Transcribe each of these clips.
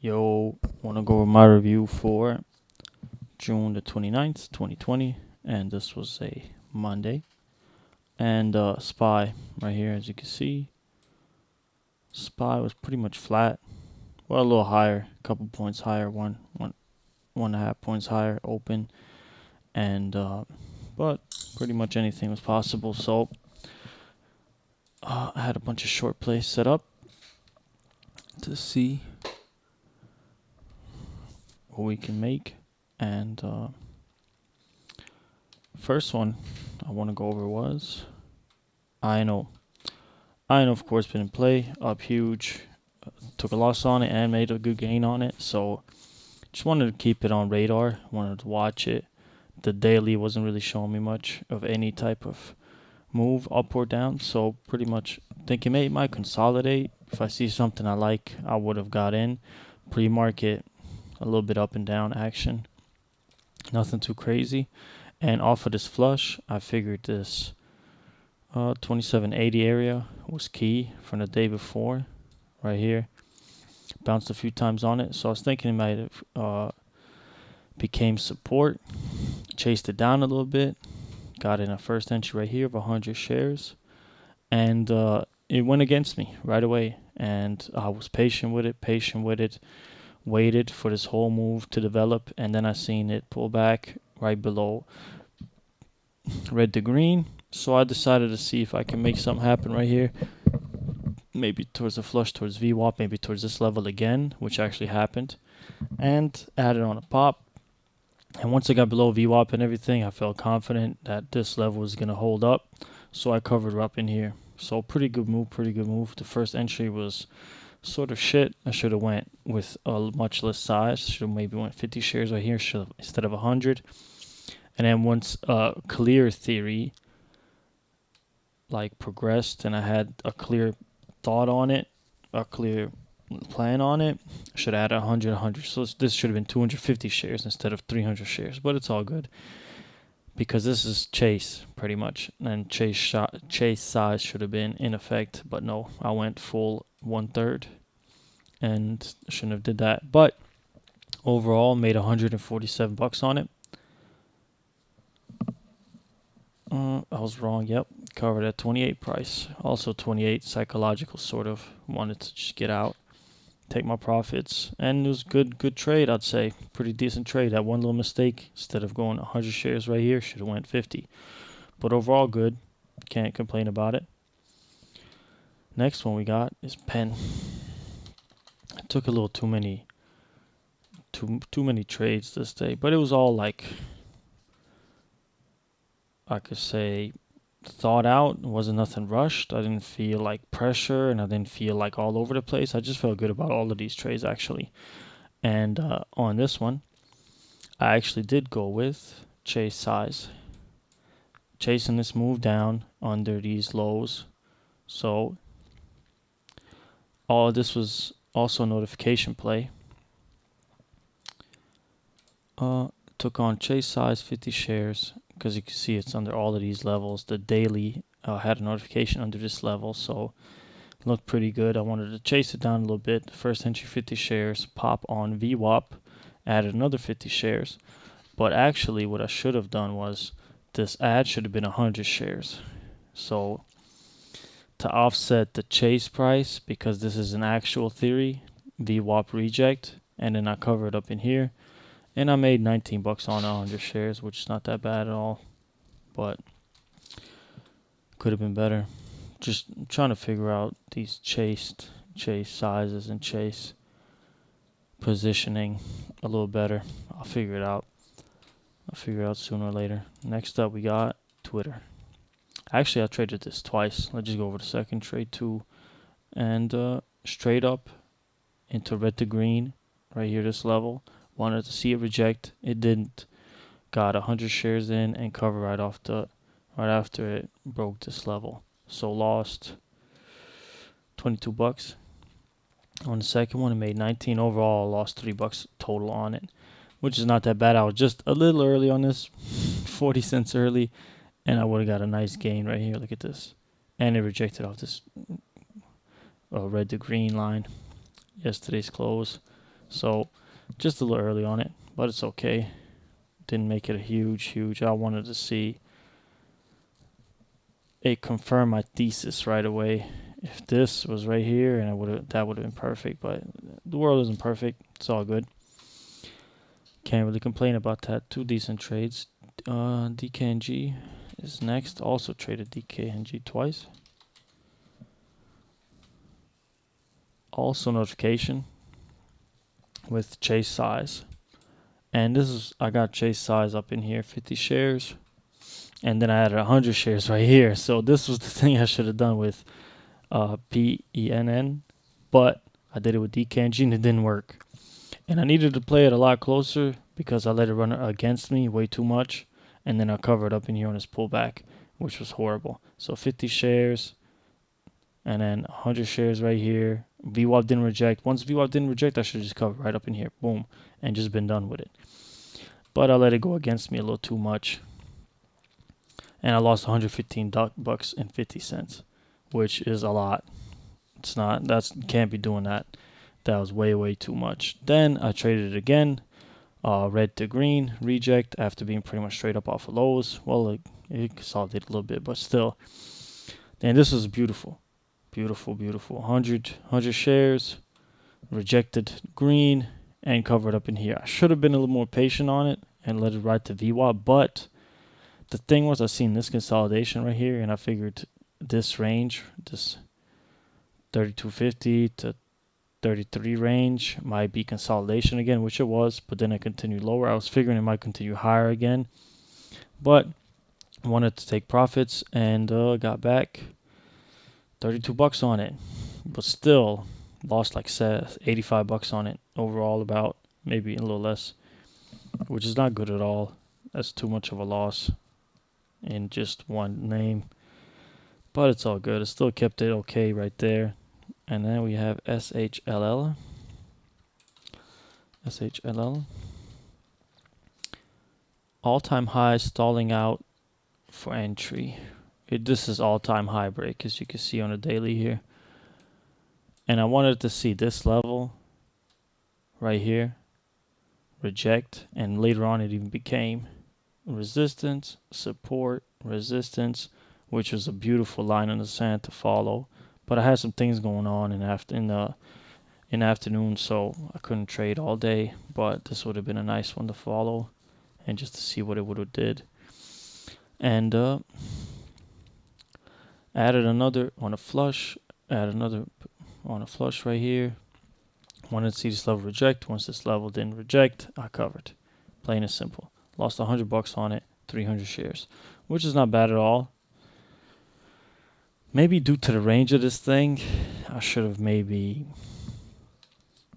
Yo, want to go over my review for June the 29th, 2020, and this was a Monday. And SPY right here, as you can see, SPY was pretty much flat, well, a little higher, a couple points higher, one and a half points higher, open, and but pretty much anything was possible. So I had a bunch of short plays set up to see what we can make, and first one I want to go over was INO. INO, of course, been in play, up huge, took a loss on it and made a good gain on it. So just wanted to keep it on radar, wanted to watch it. The daily wasn't really showing me much of any type of move up or down. So pretty much thinking it might consolidate. If I see something I like, I would have got in. Pre-market, a little bit up and down action. Nothing too crazy. And off of this flush, I figured this 2780 area was key from the day before, right here. Bounced a few times on it, so I was thinking it might have became support. Chased it down a little bit. Got in a first entry right here of 100 shares, and it went against me right away. And I was patient with it, waited for this whole move to develop, and then I seen it pull back right below red to green. So I decided to see if I can make something happen right here. Maybe towards a flush towards VWAP, maybe towards this level again, which actually happened. And added on a pop. And once I got below VWAP and everything, I felt confident that this level was going to hold up. So I covered up in here. So pretty good move. The first entry was sort of shit. I should have went with a much less size. Should have maybe went 50 shares right here instead of 100. And then once clear theory like progressed and I had a clear thought on it, a clear plan on it, should add 100. So this should have been 250 shares instead of 300 shares, but it's all good because this is chase pretty much, and chase size should have been in effect, but no, I went full 1/3 and shouldn't have did that. But overall, made 147 bucks on it. I was wrong. Yep, covered at 28 price. Also 28 psychological, sort of wanted to just get out, take my profits, and it was good trade, I'd say. Pretty decent trade. That one little mistake, instead of going 100 shares right here, should have went 50. But overall good. Can't complain about it. Next one we got is pen. I took a little too many trades this day, but it was all like, I could say, thought out. It wasn't nothing rushed. I didn't feel like pressure, and I didn't feel like all over the place. I just felt good about all of these trades actually. And on this one, I actually did go with chase size, chasing this move down under these lows. So all of this was also a notification play. Took on chase size 50 shares because you can see it's under all of these levels. The daily had a notification under this level, so it looked pretty good. I wanted to chase it down a little bit. First entry 50 shares, pop on VWAP, added another 50 shares. But actually what I should have done was this ad should have been 100 shares. So to offset the chase price, because this is an actual theory, VWAP reject, and then I covered up in here. And I made 19 bucks on 100 shares, which is not that bad at all, but could have been better. Just trying to figure out these chase sizes and chase positioning a little better. I'll figure it out. I'll figure it out sooner or later. Next up, we got Twitter. Actually, I traded this twice. Let's just go over the second trade too. And straight up into red to green, right here, this level. Wanted to see it reject. It didn't. Got 100 shares in and cover right after it broke this level. So lost 22 bucks on the second one. It made 19 overall. Lost 3 bucks total on it, which is not that bad. I was just a little early on this, 40 cents early, and I would have got a nice gain right here. Look at this. And it rejected off this red to green line. Yesterday's close. So just a little early on it, but it's okay. Didn't make it a huge. I wanted to see it confirm my thesis right away. If this was right here, and that would have been perfect. But the world isn't perfect. It's all good. Can't really complain about that. Two decent trades. DKNG is next. Also traded DKNG twice. Also notification with chase size. And this is, I got chase size up in here, 50 shares. And then I added 100 shares right here. So this was the thing I should have done with PENN. But I did it with DKNG and it didn't work. And I needed to play it a lot closer because I let it run against me way too much. And then I covered up in here on his pullback, which was horrible. So 50 shares and then 100 shares right here. VWAP didn't reject. Once VWAP didn't reject, I should just cover right up in here. Boom. And just been done with it. But I let it go against me a little too much. And I lost 115 bucks and 50 cents, which is a lot. It's not, can't be doing that. That was way too much. Then I traded it again. Red to green, reject after being pretty much straight up off of lows. Well, it consolidated a little bit, but still. And this was beautiful. Beautiful. 100 shares, rejected green, and covered up in here. I should have been a little more patient on it and let it ride to VWAP, but the thing was I seen this consolidation right here, and I figured this range, this 3250 to 33 range might be consolidation again, which it was, but then it continued lower. I was figuring it might continue higher again, but I wanted to take profits and got back 32 bucks on it, but still lost like 85 bucks on it overall, about maybe a little less, which is not good at all. That's too much of a loss in just one name, but it's all good. It still kept it okay right there. And then we have SHLL. All-time high stalling out for entry. This is all-time high break, as you can see on the daily here. And I wanted to see this level right here, reject, and later on it even became resistance, support, resistance, which was a beautiful line in the sand to follow. But I had some things going on in the afternoon, so I couldn't trade all day. But this would have been a nice one to follow, and just to see what it would have did. And added another on a flush. Add another on a flush right here. Wanted to see this level reject. Once this level didn't reject, I covered. Plain and simple. Lost 100 bucks on it, 300 shares, which is not bad at all. Maybe due to the range of this thing, I should have maybe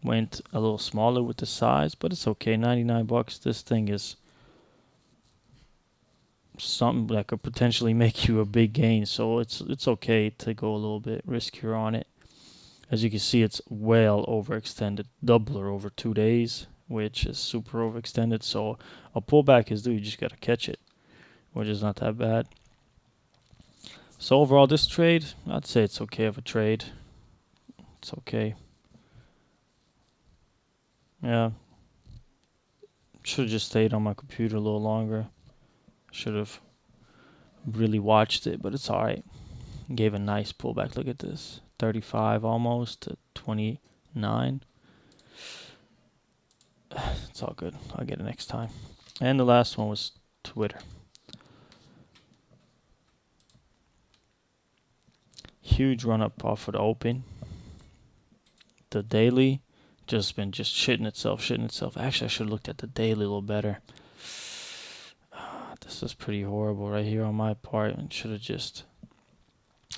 went a little smaller with the size, but it's okay. 99 bucks. This thing is something that could potentially make you a big gain, so it's okay to go a little bit riskier on it. As you can see, it's well overextended, doubler over 2 days, which is super overextended. So a pullback is due. You just got to catch it, which is not that bad. So overall, this trade, I'd say it's okay of a trade. It's okay. Yeah. Should have just stayed on my computer a little longer. Should have really watched it, but it's alright. Gave a nice pullback. Look at this. 35 almost to 29. It's all good. I'll get it next time. And the last one was Twitter. Huge run up off of the open. The daily just been shitting itself. Actually, I should have looked at the daily a little better. This is pretty horrible right here on my part. And should have just...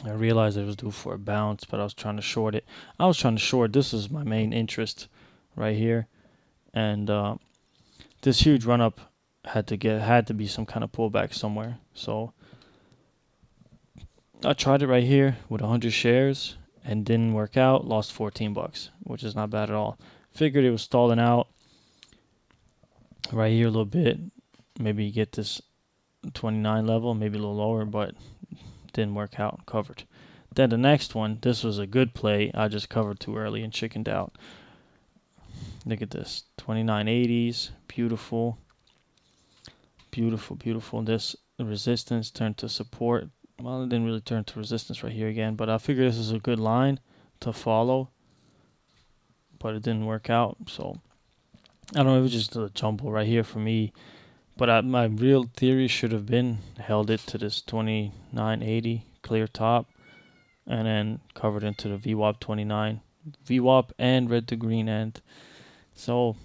I realized it was due for a bounce, but I was trying to short it. This is my main interest right here. And this huge run up had to be some kind of pullback somewhere. So I tried it right here with 100 shares and didn't work out. Lost 14 bucks, which is not bad at all. Figured it was stalling out right here a little bit. Maybe get this 29 level, maybe a little lower, but didn't work out. Covered. Then the next one, this was a good play. I just covered too early and chickened out. Look at this, 2980s, beautiful, beautiful, beautiful. This resistance turned to support. Well, it didn't really turn to resistance right here again, but I figure this is a good line to follow, but it didn't work out. So I don't know, it was just a jumble right here for me. But my real theory should have been held it to this 2980 clear top and then covered into the VWAP 29. VWAP and red to green end. So,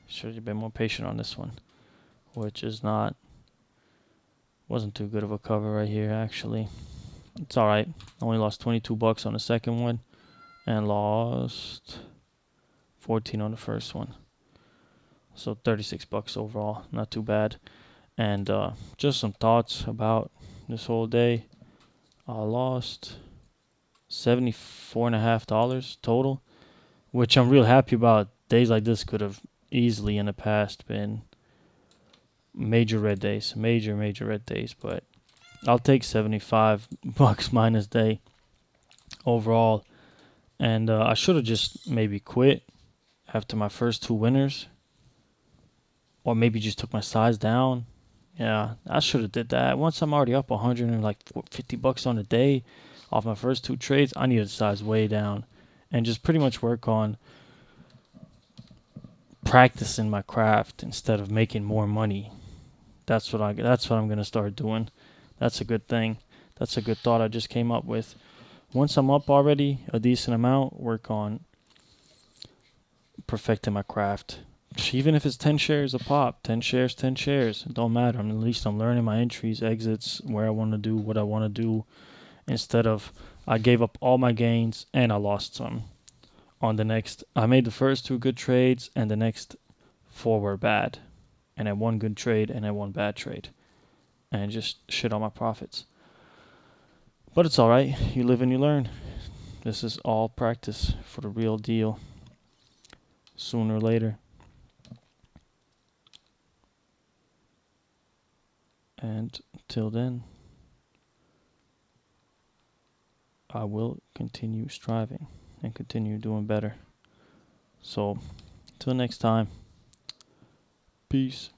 should have been more patient on this one, which is not, wasn't too good of a cover right here actually. It's alright. Only lost 22 bucks on the second one and lost 14 on the first one. So 36 bucks overall, not too bad. And just some thoughts about this whole day. I lost $74.50 total, which I'm real happy about. Days like this could have easily in the past been major red days, major red days, but I'll take 75 bucks minus day overall. And I should have just maybe quit after my first two winners, or maybe just took my size down. Yeah, I should have did that. Once I'm already up 150 bucks on a day off my first two trades, I need to size way down and just pretty much work on practicing my craft instead of making more money. That's what I'm going to start doing. That's a good thing. That's a good thought I just came up with. Once I'm up already a decent amount, work on perfecting my craft. Even if it's 10 shares a pop, 10 shares, 10 shares, it don't matter. At least I'm learning my entries, exits, where I want to do, what I want to do, instead of I gave up all my gains and I lost some. On the next, I made the first two good trades and the next four were bad. And I won good trade and I won bad trade. And just shit on my profits. But it's alright. You live and you learn. This is all practice for the real deal. Sooner or later. And till then, I will continue striving and continue doing better. So, till next time, peace.